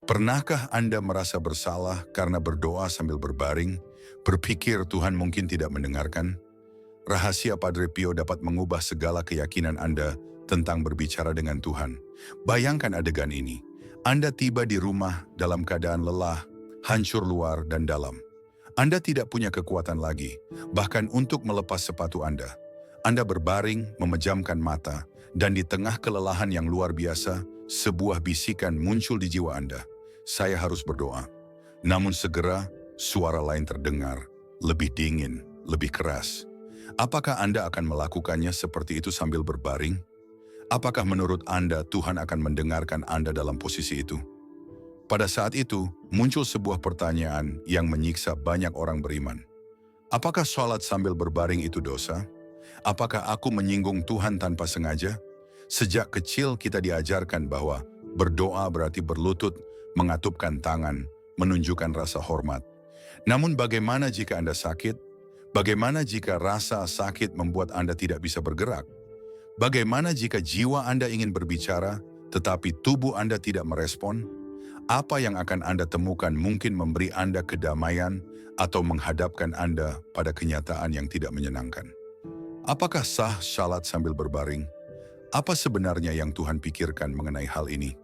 Pernahkah Anda merasa bersalah karena berdoa sambil berbaring, berpikir Tuhan mungkin tidak mendengarkan? Rahasia Padre Pio dapat mengubah segala keyakinan Anda tentang berbicara dengan Tuhan. Bayangkan adegan ini. Anda tiba di rumah dalam keadaan lelah, hancur luar dan dalam. Anda tidak punya kekuatan lagi, bahkan untuk melepas sepatu Anda. Anda berbaring, memejamkan mata, dan di tengah kelelahan yang luar biasa, sebuah bisikan muncul di jiwa Anda. Saya harus berdoa. Namun segera, suara lain terdengar, lebih dingin, lebih keras. Apakah Anda akan melakukannya seperti itu sambil berbaring? Apakah menurut Anda Tuhan akan mendengarkan Anda dalam posisi itu? Pada saat itu, muncul sebuah pertanyaan yang menyiksa banyak orang beriman. Apakah sholat sambil berbaring itu dosa? Apakah aku menyinggung Tuhan tanpa sengaja? Sejak kecil kita diajarkan bahwa berdoa berarti berlutut, mengatupkan tangan, menunjukkan rasa hormat. Namun bagaimana jika Anda sakit? Bagaimana jika rasa sakit membuat Anda tidak bisa bergerak? Bagaimana jika jiwa Anda ingin berbicara, tetapi tubuh Anda tidak merespon? Apa yang akan Anda temukan mungkin memberi Anda kedamaian atau menghadapkan Anda pada kenyataan yang tidak menyenangkan. Apakah sah salat sambil berbaring? Apa sebenarnya yang Tuhan pikirkan mengenai hal ini?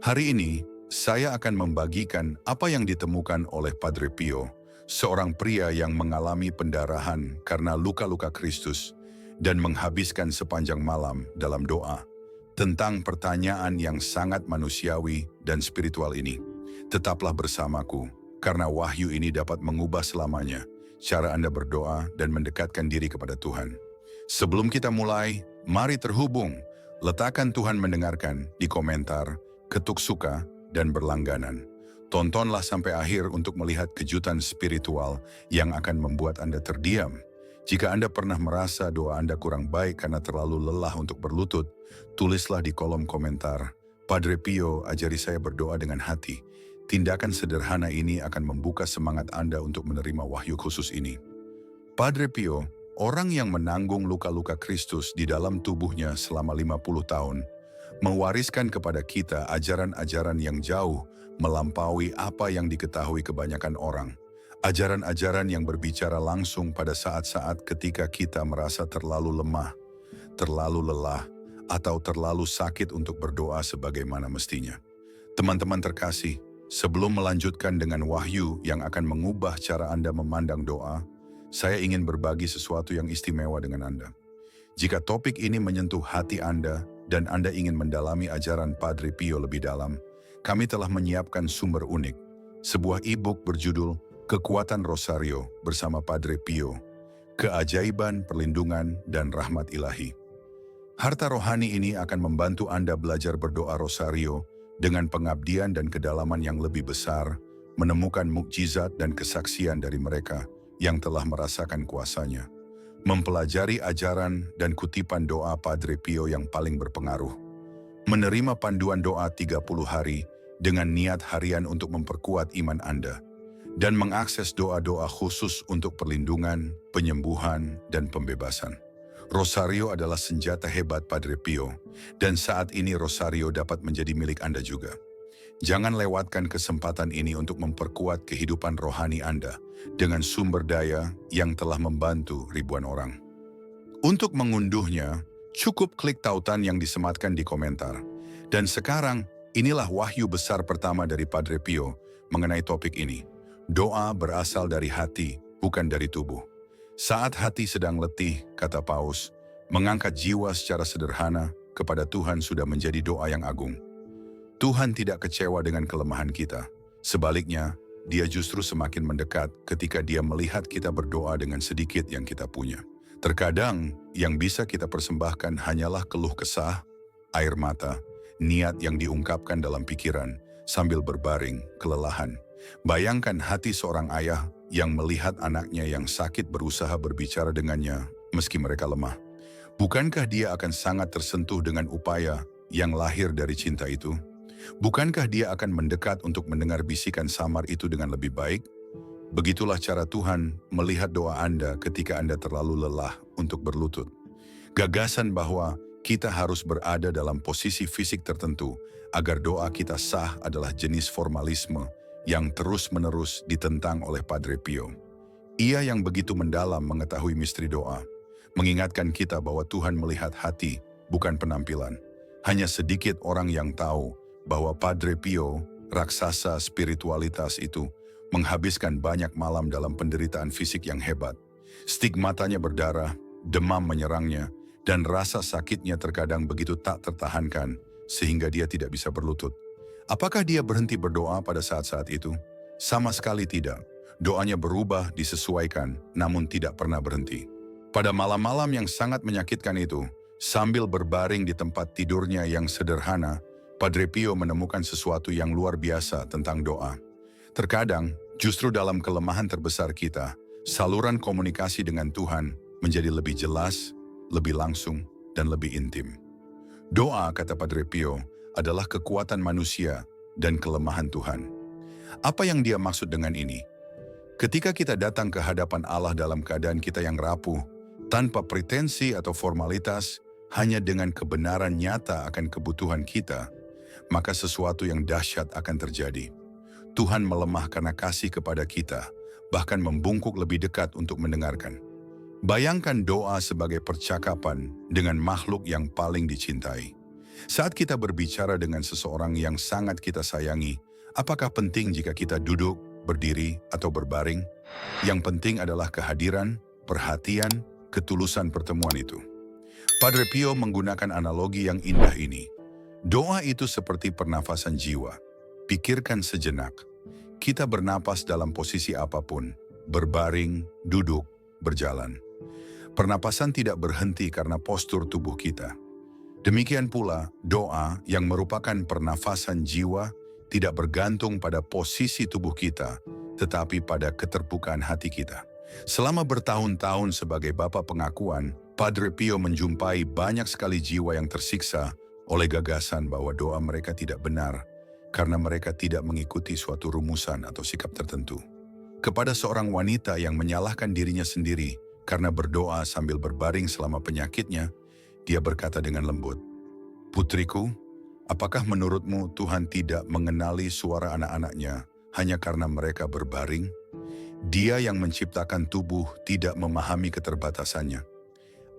Hari ini, saya akan membagikan apa yang ditemukan oleh Padre Pio, seorang pria yang mengalami pendarahan karena luka-luka Kristus dan menghabiskan sepanjang malam dalam doa tentang pertanyaan yang sangat manusiawi dan spiritual ini. Tetaplah bersamaku, karena wahyu ini dapat mengubah selamanya cara Anda berdoa dan mendekatkan diri kepada Tuhan. Sebelum kita mulai, mari terhubung. Letakkan Tuhan mendengarkan di komentar, ketuk suka, dan berlangganan. Tontonlah sampai akhir untuk melihat kejutan spiritual yang akan membuat Anda terdiam. Jika Anda pernah merasa doa Anda kurang baik karena terlalu lelah untuk berlutut, tulislah di kolom komentar, Padre Pio ajari saya berdoa dengan hati. Tindakan sederhana ini akan membuka semangat Anda untuk menerima wahyu khusus ini. Padre Pio, orang yang menanggung luka-luka Kristus di dalam tubuhnya selama 50 tahun, mewariskan kepada kita ajaran-ajaran yang jauh melampaui apa yang diketahui kebanyakan orang. Ajaran-ajaran yang berbicara langsung pada saat-saat ketika kita merasa terlalu lemah, terlalu lelah, atau terlalu sakit untuk berdoa sebagaimana mestinya. Teman-teman terkasih, sebelum melanjutkan dengan wahyu yang akan mengubah cara Anda memandang doa, saya ingin berbagi sesuatu yang istimewa dengan Anda. Jika topik ini menyentuh hati Anda dan Anda ingin mendalami ajaran Padre Pio lebih dalam, kami telah menyiapkan sumber unik, sebuah e-book berjudul Kekuatan Rosario bersama Padre Pio, Keajaiban, Perlindungan, dan Rahmat Ilahi. Harta rohani ini akan membantu Anda belajar berdoa Rosario dengan pengabdian dan kedalaman yang lebih besar, menemukan mukjizat dan kesaksian dari mereka yang telah merasakan kuasanya, mempelajari ajaran dan kutipan doa Padre Pio yang paling berpengaruh, menerima panduan doa 30 hari dengan niat harian untuk memperkuat iman Anda, dan mengakses doa-doa khusus untuk perlindungan, penyembuhan, dan pembebasan. Rosario adalah senjata hebat Padre Pio, dan saat ini Rosario dapat menjadi milik Anda juga. Jangan lewatkan kesempatan ini untuk memperkuat kehidupan rohani Anda dengan sumber daya yang telah membantu ribuan orang. Untuk mengunduhnya, cukup klik tautan yang disematkan di komentar. Dan sekarang, inilah wahyu besar pertama dari Padre Pio mengenai topik ini. Doa berasal dari hati, bukan dari tubuh. Saat hati sedang letih, kata Paus, mengangkat jiwa secara sederhana kepada Tuhan sudah menjadi doa yang agung. Tuhan tidak kecewa dengan kelemahan kita. Sebaliknya, Dia justru semakin mendekat ketika Dia melihat kita berdoa dengan sedikit yang kita punya. Terkadang, yang bisa kita persembahkan hanyalah keluh kesah, air mata, niat yang diungkapkan dalam pikiran, sambil berbaring, kelelahan. Bayangkan hati seorang ayah yang melihat anaknya yang sakit berusaha berbicara dengannya meski mereka lemah. Bukankah dia akan sangat tersentuh dengan upaya yang lahir dari cinta itu? Bukankah dia akan mendekat untuk mendengar bisikan samar itu dengan lebih baik? Begitulah cara Tuhan melihat doa Anda ketika Anda terlalu lelah untuk berlutut. Gagasan bahwa kita harus berada dalam posisi fisik tertentu agar doa kita sah adalah jenis formalisme yang terus-menerus ditentang oleh Padre Pio. Ia yang begitu mendalam mengetahui misteri doa, mengingatkan kita bahwa Tuhan melihat hati, bukan penampilan. Hanya sedikit orang yang tahu bahwa Padre Pio, raksasa spiritualitas itu, menghabiskan banyak malam dalam penderitaan fisik yang hebat. Stigmatanya berdarah, demam menyerangnya, dan rasa sakitnya terkadang begitu tak tertahankan sehingga dia tidak bisa berlutut. Apakah dia berhenti berdoa pada saat-saat itu? Sama sekali tidak. Doanya berubah, disesuaikan, namun tidak pernah berhenti. Pada malam-malam yang sangat menyakitkan itu, sambil berbaring di tempat tidurnya yang sederhana, Padre Pio menemukan sesuatu yang luar biasa tentang doa. Terkadang, justru dalam kelemahan terbesar kita, saluran komunikasi dengan Tuhan menjadi lebih jelas, lebih langsung, dan lebih intim. Doa, kata Padre Pio, adalah kekuatan manusia dan kelemahan Tuhan. Apa yang dia maksud dengan ini? Ketika kita datang ke hadapan Allah dalam keadaan kita yang rapuh, tanpa pretensi atau formalitas, hanya dengan kebenaran nyata akan kebutuhan kita, maka sesuatu yang dahsyat akan terjadi. Tuhan melemah karena kasih kepada kita, bahkan membungkuk lebih dekat untuk mendengarkan. Bayangkan doa sebagai percakapan dengan makhluk yang paling dicintai. Saat kita berbicara dengan seseorang yang sangat kita sayangi, apakah penting jika kita duduk, berdiri, atau berbaring? Yang penting adalah kehadiran, perhatian, ketulusan pertemuan itu. Padre Pio menggunakan analogi yang indah ini. Doa itu seperti pernafasan jiwa. Pikirkan sejenak. Kita bernapas dalam posisi apapun, berbaring, duduk, berjalan. Pernapasan tidak berhenti karena postur tubuh kita. Demikian pula, doa yang merupakan pernafasan jiwa tidak bergantung pada posisi tubuh kita, tetapi pada keterbukaan hati kita. Selama bertahun-tahun sebagai Bapa Pengakuan, Padre Pio menjumpai banyak sekali jiwa yang tersiksa oleh gagasan bahwa doa mereka tidak benar karena mereka tidak mengikuti suatu rumusan atau sikap tertentu. Kepada seorang wanita yang menyalahkan dirinya sendiri karena berdoa sambil berbaring selama penyakitnya, dia berkata dengan lembut, "Putriku, apakah menurutmu Tuhan tidak mengenali suara anak-anaknya hanya karena mereka berbaring? Dia yang menciptakan tubuh tidak memahami keterbatasannya."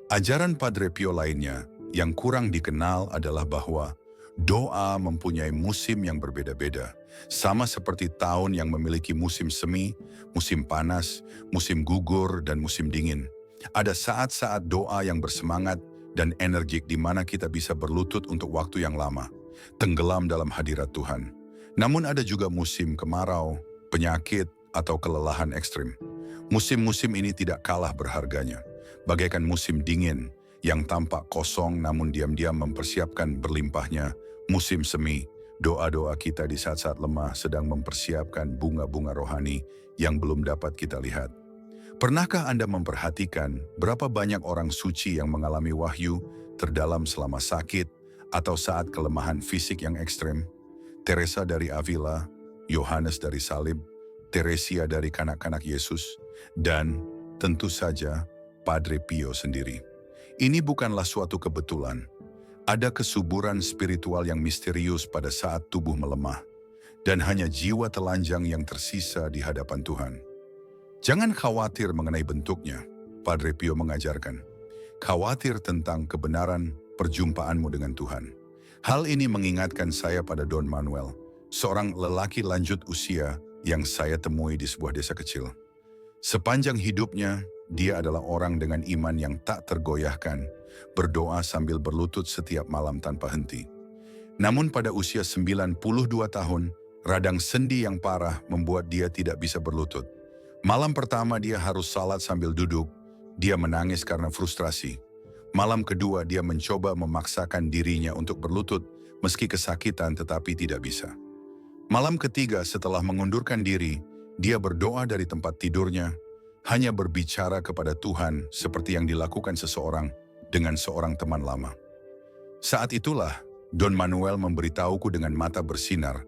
Ajaran Padre Pio lainnya yang kurang dikenal adalah bahwa doa mempunyai musim yang berbeda-beda, sama seperti tahun yang memiliki musim semi, musim panas, musim gugur, dan musim dingin. Ada saat-saat doa yang bersemangat dan energik di mana kita bisa berlutut untuk waktu yang lama, tenggelam dalam hadirat Tuhan. Namun ada juga musim kemarau, penyakit, atau kelelahan ekstrim. Musim-musim ini tidak kalah berharganya, bagaikan musim dingin yang tampak kosong namun diam-diam mempersiapkan berlimpahnya musim semi. Doa-doa kita di saat-saat lemah sedang mempersiapkan bunga-bunga rohani yang belum dapat kita lihat. Pernahkah Anda memperhatikan berapa banyak orang suci yang mengalami wahyu terdalam selama sakit atau saat kelemahan fisik yang ekstrem? Teresa dari Avila, Yohanes dari Salib, Teresia dari Kanak-kanak Yesus, dan tentu saja Padre Pio sendiri. Ini bukanlah suatu kebetulan. Ada kesuburan spiritual yang misterius pada saat tubuh melemah, dan hanya jiwa telanjang yang tersisa di hadapan Tuhan. Jangan khawatir mengenai bentuknya, Padre Pio mengajarkan. Khawatir tentang kebenaran perjumpaanmu dengan Tuhan. Hal ini mengingatkan saya pada Don Manuel, seorang lelaki lanjut usia yang saya temui di sebuah desa kecil. Sepanjang hidupnya, dia adalah orang dengan iman yang tak tergoyahkan, berdoa sambil berlutut setiap malam tanpa henti. Namun pada usia 92 tahun, radang sendi yang parah membuat dia tidak bisa berlutut. Malam pertama dia harus salat sambil duduk, dia menangis karena frustrasi. Malam kedua dia mencoba memaksakan dirinya untuk berlutut meski kesakitan tetapi tidak bisa. Malam ketiga setelah mengundurkan diri, dia berdoa dari tempat tidurnya, hanya berbicara kepada Tuhan seperti yang dilakukan seseorang dengan seorang teman lama. Saat itulah Don Manuel memberitahuku dengan mata bersinar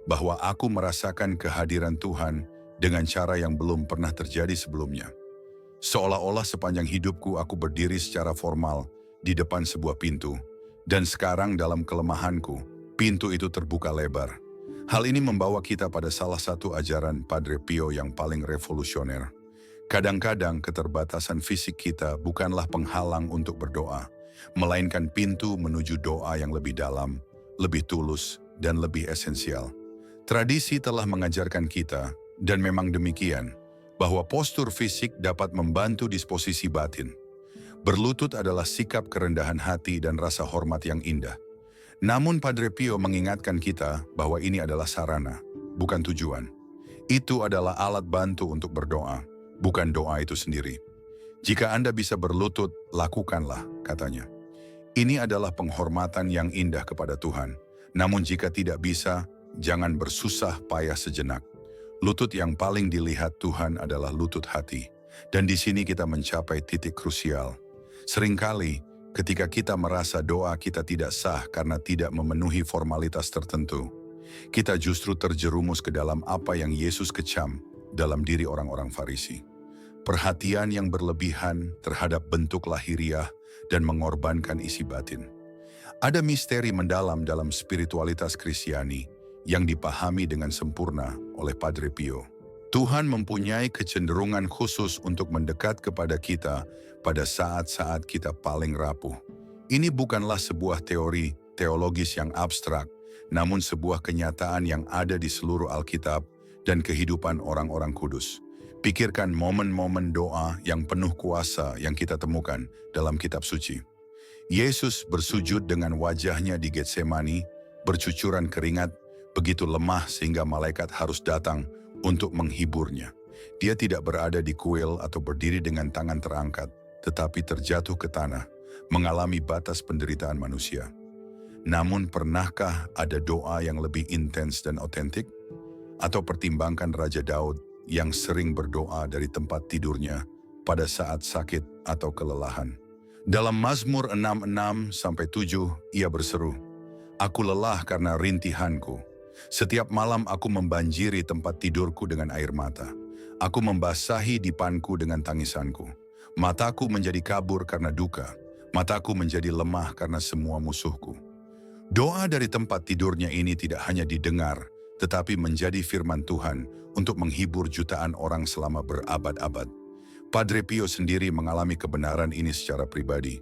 bahwa aku merasakan kehadiran Tuhan dengan cara yang belum pernah terjadi sebelumnya. Seolah-olah sepanjang hidupku aku berdiri secara formal di depan sebuah pintu, Dan sekarang dalam kelemahanku, pintu itu terbuka lebar. Hal ini membawa kita pada salah satu ajaran Padre Pio yang paling revolusioner. Kadang-kadang keterbatasan fisik kita bukanlah penghalang untuk berdoa, melainkan pintu menuju doa yang lebih dalam, lebih tulus, dan lebih esensial. Tradisi telah mengajarkan kita, dan memang demikian, bahwa postur fisik dapat membantu disposisi batin. Berlutut adalah sikap kerendahan hati dan rasa hormat yang indah. Namun Padre Pio mengingatkan kita bahwa ini adalah sarana, bukan tujuan. Itu adalah alat bantu untuk berdoa, bukan doa itu sendiri. Jika Anda bisa berlutut, lakukanlah, katanya. Ini adalah penghormatan yang indah kepada Tuhan. Namun jika tidak bisa, jangan bersusah payah sejenak. Lutut yang paling dilihat Tuhan adalah lutut hati. Dan di sini kita mencapai titik krusial. Seringkali, ketika kita merasa doa kita tidak sah karena tidak memenuhi formalitas tertentu, kita justru terjerumus ke dalam apa yang Yesus kecam dalam diri orang-orang Farisi. Perhatian yang berlebihan terhadap bentuk lahiriah dan mengorbankan isi batin. Ada misteri mendalam dalam spiritualitas Kristiani yang dipahami dengan sempurna oleh Padre Pio. Tuhan mempunyai kecenderungan khusus untuk mendekat kepada kita pada saat-saat kita paling rapuh. Ini bukanlah sebuah teori teologis yang abstrak, namun sebuah kenyataan yang ada di seluruh Alkitab dan kehidupan orang-orang kudus. Pikirkan momen-momen doa yang penuh kuasa yang kita temukan dalam kitab suci. Yesus bersujud dengan wajahnya di Getsemani, bercucuran keringat, begitu lemah sehingga malaikat harus datang untuk menghiburnya. Dia tidak berada di kuil atau berdiri dengan tangan terangkat, tetapi terjatuh ke tanah, mengalami batas penderitaan manusia. Namun pernahkah ada doa yang lebih intens dan otentik? Atau pertimbangkan Raja Daud yang sering berdoa dari tempat tidurnya pada saat sakit atau kelelahan. Dalam Mazmur 66-7, ia berseru, "Aku lelah karena rintihanku. Setiap malam aku membanjiri tempat tidurku dengan air mata. Aku membasahi dipanku dengan tangisanku. Mataku menjadi kabur karena duka. Mataku menjadi lemah karena semua musuhku." Doa dari tempat tidurnya ini tidak hanya didengar, tetapi menjadi firman Tuhan untuk menghibur jutaan orang selama berabad-abad. Padre Pio sendiri mengalami kebenaran ini secara pribadi.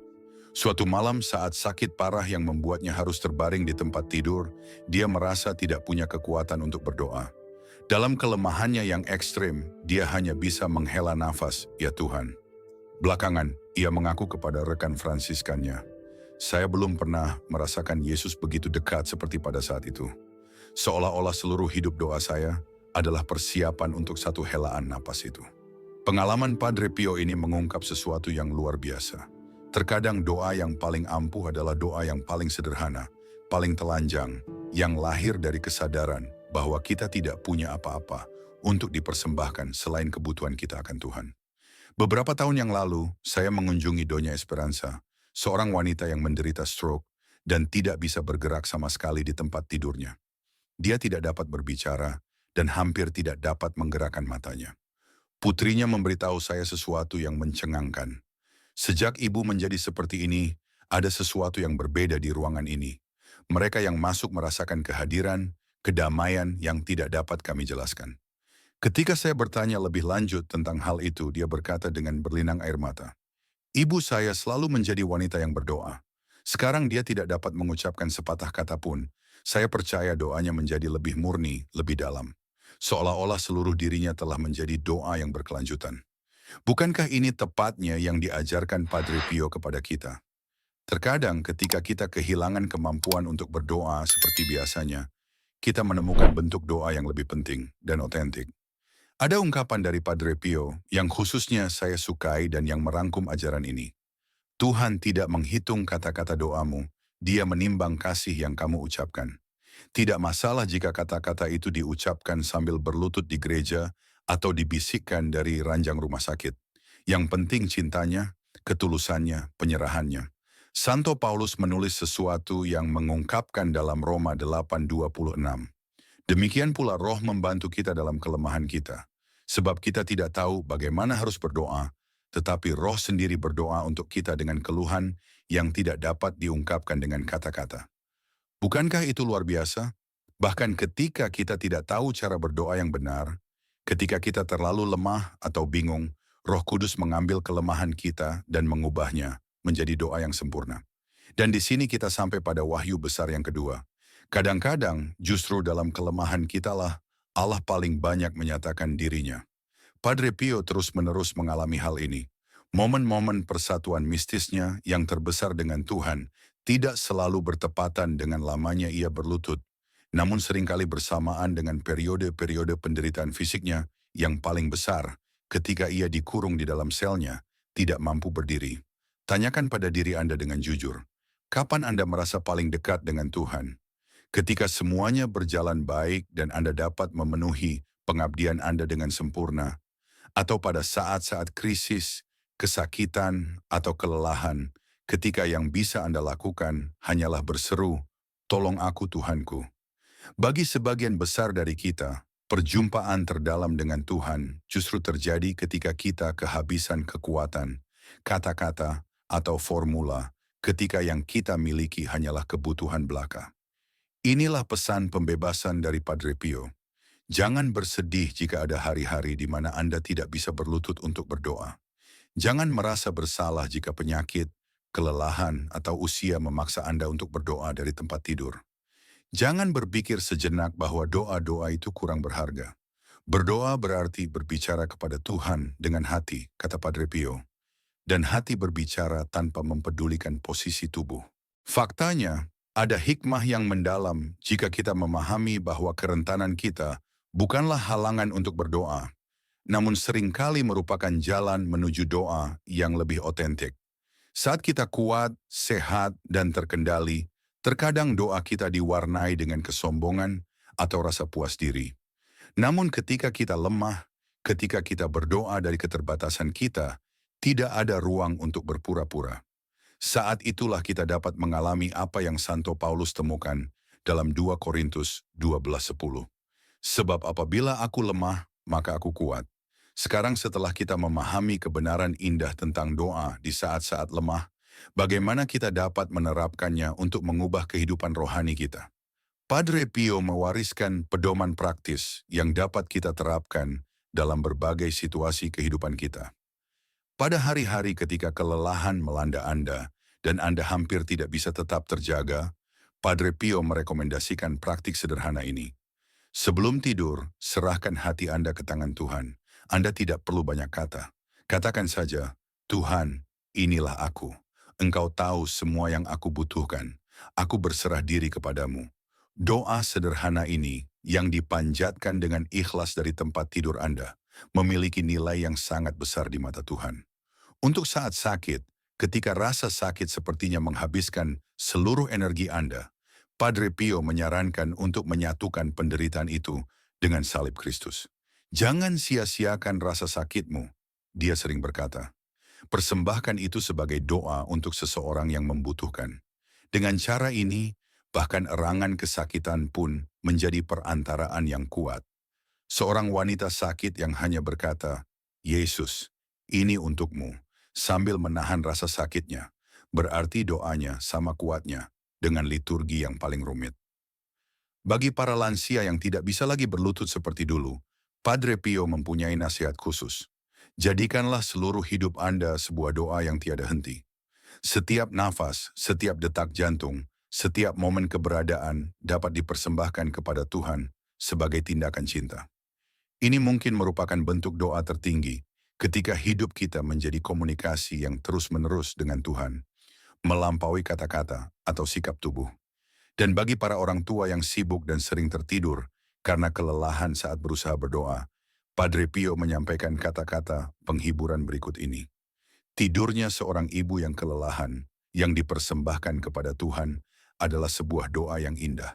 Suatu malam saat sakit parah yang membuatnya harus terbaring di tempat tidur, dia merasa tidak punya kekuatan untuk berdoa. Dalam kelemahannya yang ekstrim, dia hanya bisa menghela nafas, "Ya Tuhan." Belakangan, ia mengaku kepada rekan Fransiskannya, "Saya belum pernah merasakan Yesus begitu dekat seperti pada saat itu. Seolah-olah seluruh hidup doa saya adalah persiapan untuk satu helaan napas itu." Pengalaman Padre Pio ini mengungkap sesuatu yang luar biasa. Terkadang doa yang paling ampuh adalah doa yang paling sederhana, paling telanjang, yang lahir dari kesadaran bahwa kita tidak punya apa-apa untuk dipersembahkan selain kebutuhan kita akan Tuhan. Beberapa tahun yang lalu, saya mengunjungi Doña Esperanza, seorang wanita yang menderita stroke dan tidak bisa bergerak sama sekali di tempat tidurnya. Dia tidak dapat berbicara dan hampir tidak dapat menggerakkan matanya. Putrinya memberitahu saya sesuatu yang mencengangkan. "Sejak ibu menjadi seperti ini, ada sesuatu yang berbeda di ruangan ini. Mereka yang masuk merasakan kehadiran, kedamaian yang tidak dapat kami jelaskan." Ketika saya bertanya lebih lanjut tentang hal itu, dia berkata dengan berlinang air mata, "Ibu saya selalu menjadi wanita yang berdoa. Sekarang dia tidak dapat mengucapkan sepatah kata pun. Saya percaya doanya menjadi lebih murni, lebih dalam. Seolah-olah seluruh dirinya telah menjadi doa yang berkelanjutan." Bukankah ini tepatnya yang diajarkan Padre Pio kepada kita? Terkadang ketika kita kehilangan kemampuan untuk berdoa seperti biasanya, kita menemukan bentuk doa yang lebih penting dan otentik. Ada ungkapan dari Padre Pio yang khususnya saya sukai dan yang merangkum ajaran ini. "Tuhan tidak menghitung kata-kata doamu, Dia menimbang kasih yang kamu ucapkan. Tidak masalah jika kata-kata itu diucapkan sambil berlutut di gereja atau dibisikkan dari ranjang rumah sakit. Yang penting cintanya, ketulusannya, penyerahannya." Santo Paulus menulis sesuatu yang mengungkapkan dalam Roma 8:26. "Demikian pula Roh membantu kita dalam kelemahan kita. Sebab kita tidak tahu bagaimana harus berdoa, tetapi Roh sendiri berdoa untuk kita dengan keluhan yang tidak dapat diungkapkan dengan kata-kata. Bukankah itu luar biasa? Bahkan ketika kita tidak tahu cara berdoa yang benar, ketika kita terlalu lemah atau bingung, Roh Kudus mengambil kelemahan kita dan mengubahnya menjadi doa yang sempurna. Dan di sini kita sampai pada wahyu besar yang kedua. Kadang-kadang justru dalam kelemahan kitalah Allah paling banyak menyatakan dirinya. Padre Pio terus-menerus mengalami hal ini. Momen-momen persatuan mistisnya yang terbesar dengan Tuhan tidak selalu bertepatan dengan lamanya ia berlutut, namun seringkali bersamaan dengan periode-periode penderitaan fisiknya yang paling besar ketika ia dikurung di dalam selnya, tidak mampu berdiri. Tanyakan pada diri Anda dengan jujur, kapan Anda merasa paling dekat dengan Tuhan? Ketika semuanya berjalan baik dan Anda dapat memenuhi pengabdian Anda dengan sempurna, atau pada saat-saat krisis, kesakitan, atau kelelahan, ketika yang bisa Anda lakukan hanyalah berseru, "Tolong aku Tuhanku." Bagi sebagian besar dari kita, perjumpaan terdalam dengan Tuhan justru terjadi ketika kita kehabisan kekuatan, kata-kata, atau formula, ketika yang kita miliki hanyalah kebutuhan belaka. Inilah pesan pembebasan dari Padre Pio. Jangan bersedih jika ada hari-hari di mana Anda tidak bisa berlutut untuk berdoa. Jangan merasa bersalah jika penyakit, kelelahan, atau usia memaksa Anda untuk berdoa dari tempat tidur. Jangan berpikir sejenak bahwa doa-doa itu kurang berharga. Berdoa berarti berbicara kepada Tuhan dengan hati, kata Padre Pio. Dan hati berbicara tanpa mempedulikan posisi tubuh. Faktanya, ada hikmah yang mendalam jika kita memahami bahwa kerentanan kita bukanlah halangan untuk berdoa, namun seringkali merupakan jalan menuju doa yang lebih otentik. Saat kita kuat, sehat, dan terkendali, terkadang doa kita diwarnai dengan kesombongan atau rasa puas diri. Namun ketika kita lemah, ketika kita berdoa dari keterbatasan kita, tidak ada ruang untuk berpura-pura. Saat itulah kita dapat mengalami apa yang Santo Paulus temukan dalam 2 Korintus 12:10. Sebab apabila aku lemah, maka aku kuat. Sekarang setelah kita memahami kebenaran indah tentang doa di saat-saat lemah, bagaimana kita dapat menerapkannya untuk mengubah kehidupan rohani kita? Padre Pio mewariskan pedoman praktis yang dapat kita terapkan dalam berbagai situasi kehidupan kita. Pada hari-hari ketika kelelahan melanda Anda dan Anda hampir tidak bisa tetap terjaga, Padre Pio merekomendasikan praktik sederhana ini. Sebelum tidur, serahkan hati Anda ke tangan Tuhan. Anda tidak perlu banyak kata. Katakan saja, "Tuhan, inilah aku. Engkau tahu semua yang aku butuhkan. Aku berserah diri kepadamu." Doa sederhana ini yang dipanjatkan dengan ikhlas dari tempat tidur Anda memiliki nilai yang sangat besar di mata Tuhan. Untuk saat sakit, ketika rasa sakit sepertinya menghabiskan seluruh energi Anda, Padre Pio menyarankan untuk menyatukan penderitaan itu dengan salib Kristus. Jangan sia-siakan rasa sakitmu, dia sering berkata. Persembahkan itu sebagai doa untuk seseorang yang membutuhkan. Dengan cara ini, bahkan erangan kesakitan pun menjadi perantaraan yang kuat. Seorang wanita sakit yang hanya berkata, "Yesus, ini untukmu," sambil menahan rasa sakitnya, berarti doanya sama kuatnya dengan liturgi yang paling rumit. Bagi para lansia yang tidak bisa lagi berlutut seperti dulu, Padre Pio mempunyai nasihat khusus. Jadikanlah seluruh hidup Anda sebuah doa yang tiada henti. Setiap nafas, setiap detak jantung, setiap momen keberadaan dapat dipersembahkan kepada Tuhan sebagai tindakan cinta. Ini mungkin merupakan bentuk doa tertinggi ketika hidup kita menjadi komunikasi yang terus-menerus dengan Tuhan, melampaui kata-kata atau sikap tubuh. Dan bagi para orang tua yang sibuk dan sering tertidur karena kelelahan saat berusaha berdoa, Padre Pio menyampaikan kata-kata penghiburan berikut ini. Tidurnya seorang ibu yang kelelahan, yang dipersembahkan kepada Tuhan, adalah sebuah doa yang indah.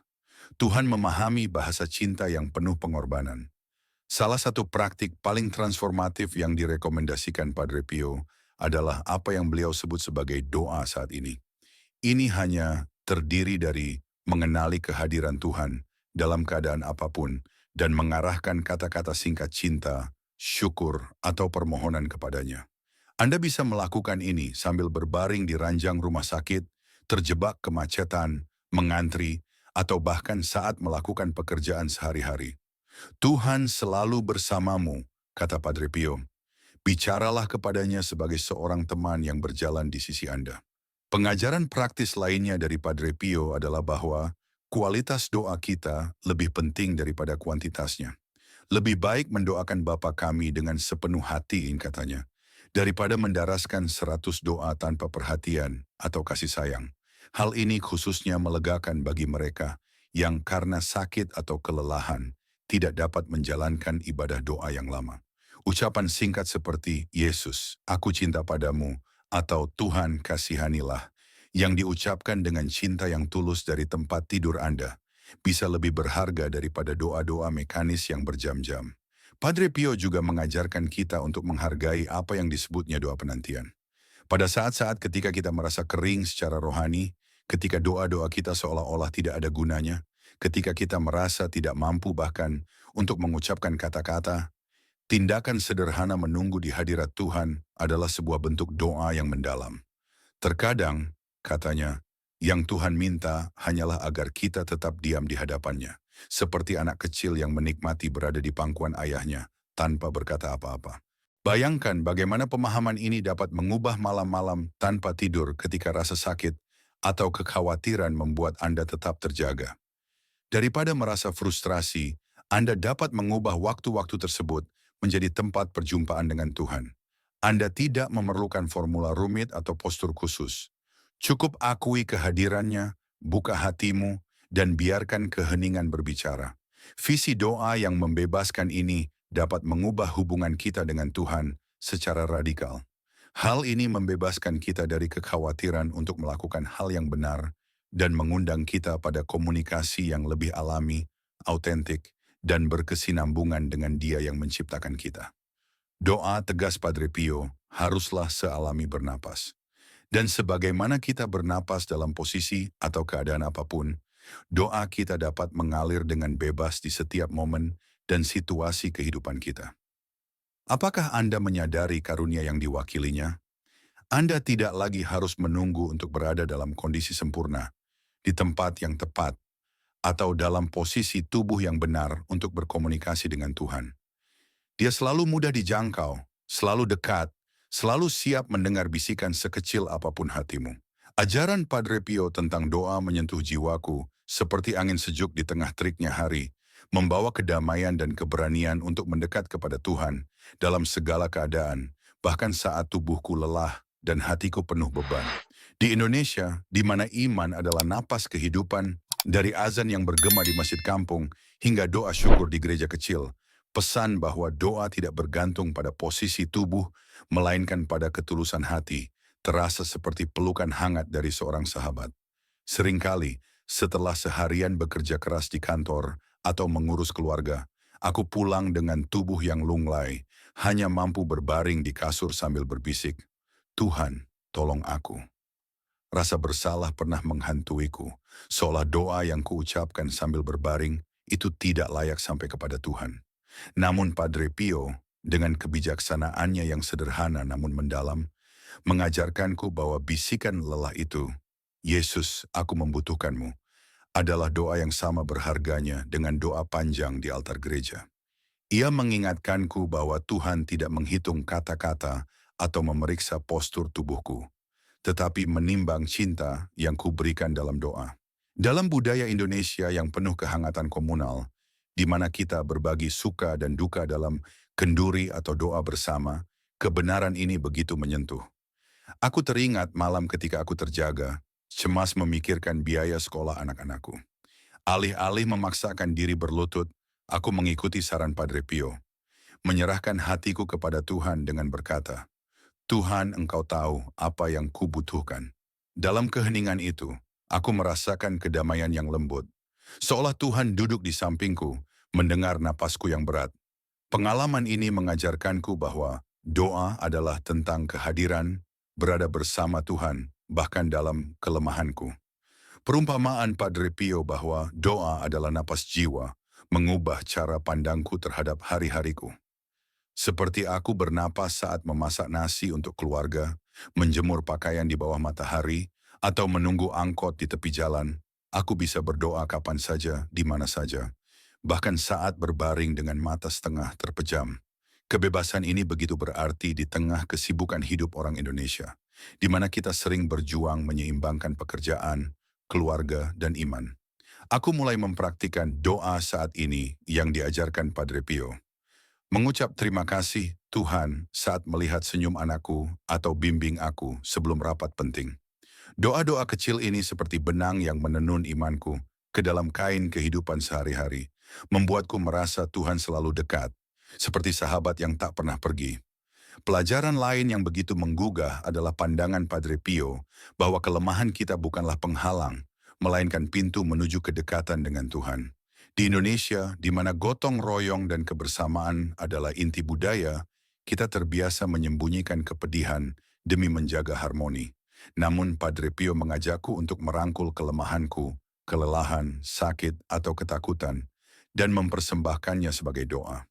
Tuhan memahami bahasa cinta yang penuh pengorbanan. Salah satu praktik paling transformatif yang direkomendasikan Padre Pio adalah apa yang beliau sebut sebagai doa saat ini. Ini hanya terdiri dari mengenali kehadiran Tuhan dalam keadaan apapun dan mengarahkan kata-kata singkat cinta, syukur, atau permohonan kepadanya. Anda bisa melakukan ini sambil berbaring di ranjang rumah sakit, terjebak kemacetan, mengantri, atau bahkan saat melakukan pekerjaan sehari-hari. Tuhan selalu bersamamu, kata Padre Pio. Bicaralah kepadanya sebagai seorang teman yang berjalan di sisi Anda. Pengajaran praktis lainnya dari Padre Pio adalah bahwa kualitas doa kita lebih penting daripada kuantitasnya. Lebih baik mendoakan Bapa kami dengan sepenuh hati, katanya, daripada mendaraskan 100 doa tanpa perhatian atau kasih sayang. Hal ini khususnya melegakan bagi mereka yang karena sakit atau kelelahan tidak dapat menjalankan ibadah doa yang lama. Ucapan singkat seperti, Yesus, aku cinta padamu, atau Tuhan kasihanilah, yang diucapkan dengan cinta yang tulus dari tempat tidur Anda, bisa lebih berharga daripada doa-doa mekanis yang berjam-jam. Padre Pio juga mengajarkan kita untuk menghargai apa yang disebutnya doa penantian. Pada saat-saat ketika kita merasa kering secara rohani, ketika doa-doa kita seolah-olah tidak ada gunanya, ketika kita merasa tidak mampu bahkan untuk mengucapkan kata-kata, tindakan sederhana menunggu di hadirat Tuhan adalah sebuah bentuk doa yang mendalam. Terkadang, katanya, yang Tuhan minta hanyalah agar kita tetap diam di hadapannya, seperti anak kecil yang menikmati berada di pangkuan ayahnya tanpa berkata apa-apa. Bayangkan bagaimana pemahaman ini dapat mengubah malam-malam tanpa tidur ketika rasa sakit atau kekhawatiran membuat Anda tetap terjaga. Daripada merasa frustrasi, Anda dapat mengubah waktu-waktu tersebut menjadi tempat perjumpaan dengan Tuhan. Anda tidak memerlukan formula rumit atau postur khusus. Cukup akui kehadirannya, buka hatimu, dan biarkan keheningan berbicara. Visi doa yang membebaskan ini dapat mengubah hubungan kita dengan Tuhan secara radikal. Hal ini membebaskan kita dari kekhawatiran untuk melakukan hal yang benar dan mengundang kita pada komunikasi yang lebih alami, autentik, dan berkesinambungan dengan Dia yang menciptakan kita. Doa tegas Padre Pio haruslah sealami bernapas. Dan sebagaimana kita bernapas dalam posisi atau keadaan apapun, doa kita dapat mengalir dengan bebas di setiap momen dan situasi kehidupan kita. Apakah Anda menyadari karunia yang diwakilinya? Anda tidak lagi harus menunggu untuk berada dalam kondisi sempurna, di tempat yang tepat, atau dalam posisi tubuh yang benar untuk berkomunikasi dengan Tuhan. Dia selalu mudah dijangkau, selalu dekat, selalu siap mendengar bisikan sekecil apapun hatimu. Ajaran Padre Pio tentang doa menyentuh jiwaku seperti angin sejuk di tengah teriknya hari, membawa kedamaian dan keberanian untuk mendekat kepada Tuhan dalam segala keadaan, bahkan saat tubuhku lelah dan hatiku penuh beban. Di Indonesia, di mana iman adalah napas kehidupan, dari azan yang bergema di masjid kampung hingga doa syukur di gereja kecil, pesan bahwa doa tidak bergantung pada posisi tubuh, melainkan pada ketulusan hati, terasa seperti pelukan hangat dari seorang sahabat. Seringkali, setelah seharian bekerja keras di kantor atau mengurus keluarga, aku pulang dengan tubuh yang lunglai, hanya mampu berbaring di kasur sambil berbisik, Tuhan, tolong aku. Rasa bersalah pernah menghantuiku, seolah doa yang kuucapkan sambil berbaring itu tidak layak sampai kepada Tuhan. Namun Padre Pio, dengan kebijaksanaannya yang sederhana namun mendalam, mengajarkanku bahwa bisikan lelah itu, Yesus, aku membutuhkanmu, adalah doa yang sama berharganya dengan doa panjang di altar gereja. Ia mengingatkanku bahwa Tuhan tidak menghitung kata-kata atau memeriksa postur tubuhku, tetapi menimbang cinta yang kuberikan dalam doa. Dalam budaya Indonesia yang penuh kehangatan komunal, di mana kita berbagi suka dan duka dalam kenduri atau doa bersama, kebenaran ini begitu menyentuh. Aku teringat malam ketika aku terjaga, cemas memikirkan biaya sekolah anak-anakku. Alih-alih memaksakan diri berlutut, aku mengikuti saran Padre Pio, menyerahkan hatiku kepada Tuhan dengan berkata, Tuhan, Engkau tahu apa yang kubutuhkan. Dalam keheningan itu, aku merasakan kedamaian yang lembut. Seolah Tuhan duduk di sampingku, mendengar napasku yang berat. Pengalaman ini mengajarkanku bahwa doa adalah tentang kehadiran, berada bersama Tuhan, bahkan dalam kelemahanku. Perumpamaan Padre Pio bahwa doa adalah napas jiwa, mengubah cara pandangku terhadap hari-hariku. Seperti aku bernapas saat memasak nasi untuk keluarga, menjemur pakaian di bawah matahari, atau menunggu angkot di tepi jalan, aku bisa berdoa kapan saja, di mana saja. Bahkan saat berbaring dengan mata setengah terpejam. Kebebasan ini begitu berarti di tengah kesibukan hidup orang Indonesia, di mana kita sering berjuang menyeimbangkan pekerjaan, keluarga, dan iman. Aku mulai mempraktikkan doa saat ini yang diajarkan Padre Pio. Mengucap terima kasih Tuhan saat melihat senyum anakku atau bimbing aku sebelum rapat penting. Doa-doa kecil ini seperti benang yang menenun imanku ke dalam kain kehidupan sehari-hari, membuatku merasa Tuhan selalu dekat, seperti sahabat yang tak pernah pergi. Pelajaran lain yang begitu menggugah adalah pandangan Padre Pio bahwa kelemahan kita bukanlah penghalang, melainkan pintu menuju kedekatan dengan Tuhan. Di Indonesia, di mana gotong royong dan kebersamaan adalah inti budaya, kita terbiasa menyembunyikan kepedihan demi menjaga harmoni. Namun Padre Pio mengajakku untuk merangkul kelemahanku, kelelahan, sakit, atau ketakutan, dan mempersembahkannya sebagai doa.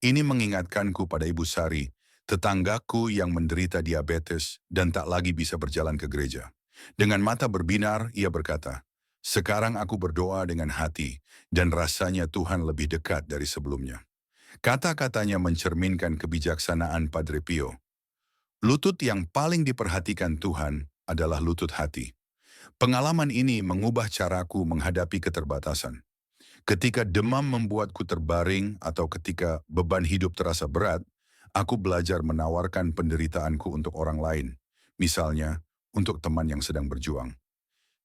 Ini mengingatkanku pada Ibu Sari, tetanggaku yang menderita diabetes dan tak lagi bisa berjalan ke gereja. Dengan mata berbinar, ia berkata, "Sekarang aku berdoa dengan hati, dan rasanya Tuhan lebih dekat dari sebelumnya." Kata-katanya mencerminkan kebijaksanaan Padre Pio. Lutut yang paling diperhatikan Tuhan adalah lutut hati. Pengalaman ini mengubah caraku menghadapi keterbatasan. Ketika demam membuatku terbaring atau ketika beban hidup terasa berat, aku belajar menawarkan penderitaanku untuk orang lain. Misalnya, untuk teman yang sedang berjuang.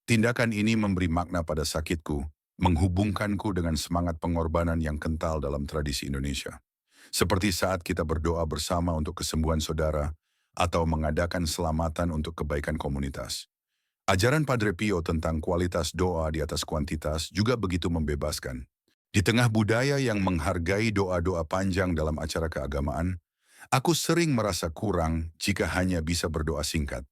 Tindakan ini memberi makna pada sakitku, menghubungkanku dengan semangat pengorbanan yang kental dalam tradisi Indonesia. Seperti saat kita berdoa bersama untuk kesembuhan saudara atau mengadakan selamatan untuk kebaikan komunitas. Ajaran Padre Pio tentang kualitas doa di atas kuantitas juga begitu membebaskan. Di tengah budaya yang menghargai doa-doa panjang dalam acara keagamaan, aku sering merasa kurang jika hanya bisa berdoa singkat.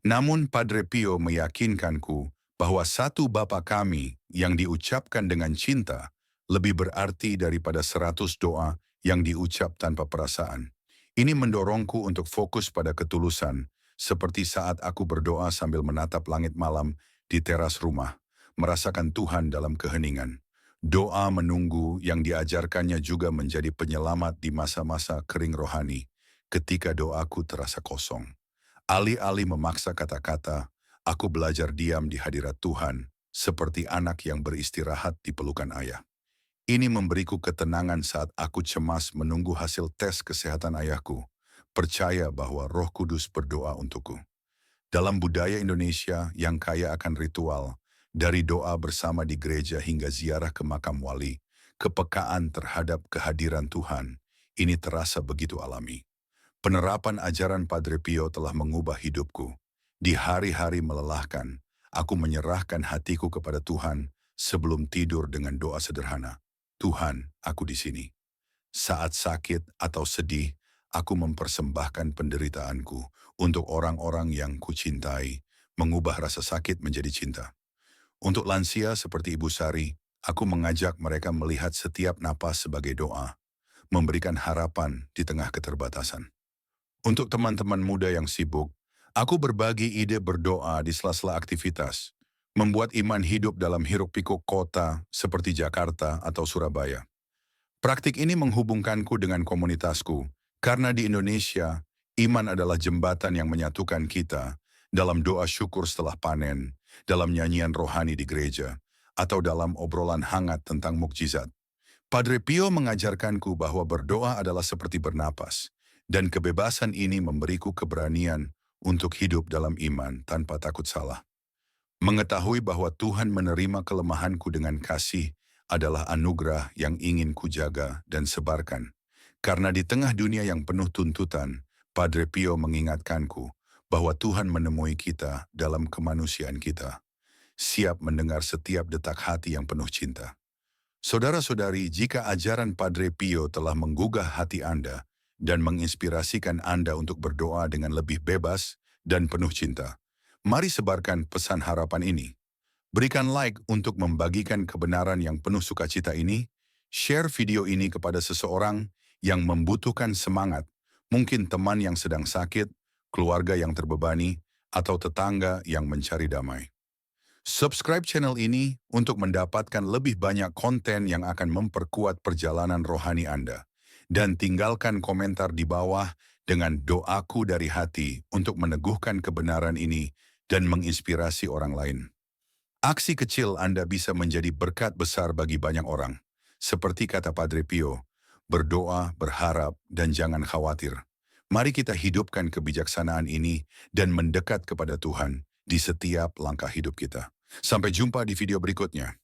Namun Padre Pio meyakinkanku bahwa satu Bapa kami yang diucapkan dengan cinta lebih berarti daripada 100 doa yang diucap tanpa perasaan. Ini mendorongku untuk fokus pada ketulusan, seperti saat aku berdoa sambil menatap langit malam di teras rumah, merasakan Tuhan dalam keheningan. Doa menunggu yang diajarkannya juga menjadi penyelamat di masa-masa kering rohani, ketika doaku terasa kosong. Alih-alih memaksa kata-kata, aku belajar diam di hadirat Tuhan, seperti anak yang beristirahat di pelukan ayah. Ini memberiku ketenangan saat aku cemas menunggu hasil tes kesehatan ayahku, percaya bahwa Roh Kudus berdoa untukku. Dalam budaya Indonesia yang kaya akan ritual, dari doa bersama di gereja hingga ziarah ke makam wali, kepekaan terhadap kehadiran Tuhan, ini terasa begitu alami. Penerapan ajaran Padre Pio telah mengubah hidupku. Di hari-hari melelahkan, aku menyerahkan hatiku kepada Tuhan sebelum tidur dengan doa sederhana. Tuhan, aku di sini. Saat sakit atau sedih, aku mempersembahkan penderitaanku untuk orang-orang yang kucintai, mengubah rasa sakit menjadi cinta. Untuk lansia seperti Ibu Sari, aku mengajak mereka melihat setiap napas sebagai doa, memberikan harapan di tengah keterbatasan. Untuk teman-teman muda yang sibuk, aku berbagi ide berdoa di sela-sela aktivitas, membuat iman hidup dalam hiruk-pikuk kota seperti Jakarta atau Surabaya. Praktik ini menghubungkanku dengan komunitasku, karena di Indonesia, iman adalah jembatan yang menyatukan kita dalam doa syukur setelah panen, dalam nyanyian rohani di gereja, atau dalam obrolan hangat tentang mukjizat. Padre Pio mengajarkanku bahwa berdoa adalah seperti bernapas, dan kebebasan ini memberiku keberanian untuk hidup dalam iman tanpa takut salah. Mengetahui bahwa Tuhan menerima kelemahanku dengan kasih adalah anugerah yang ingin kujaga dan sebarkan. Karena di tengah dunia yang penuh tuntutan, Padre Pio mengingatkanku bahwa Tuhan menemui kita dalam kemanusiaan kita, siap mendengar setiap detak hati yang penuh cinta. Saudara-saudari, jika ajaran Padre Pio telah menggugah hati Anda dan menginspirasikan Anda untuk berdoa dengan lebih bebas dan penuh cinta, mari sebarkan pesan harapan ini. Berikan like untuk membagikan kebenaran yang penuh sukacita ini, share video ini kepada seseorang yang membutuhkan semangat, mungkin teman yang sedang sakit, keluarga yang terbebani, atau tetangga yang mencari damai. Subscribe channel ini untuk mendapatkan lebih banyak konten yang akan memperkuat perjalanan rohani Anda. Dan tinggalkan komentar di bawah dengan doaku dari hati untuk meneguhkan kebenaran ini dan menginspirasi orang lain. Aksi kecil Anda bisa menjadi berkat besar bagi banyak orang. Seperti kata Padre Pio, berdoa, berharap, dan jangan khawatir. Mari kita hidupkan kebijaksanaan ini dan mendekat kepada Tuhan di setiap langkah hidup kita. Sampai jumpa di video berikutnya.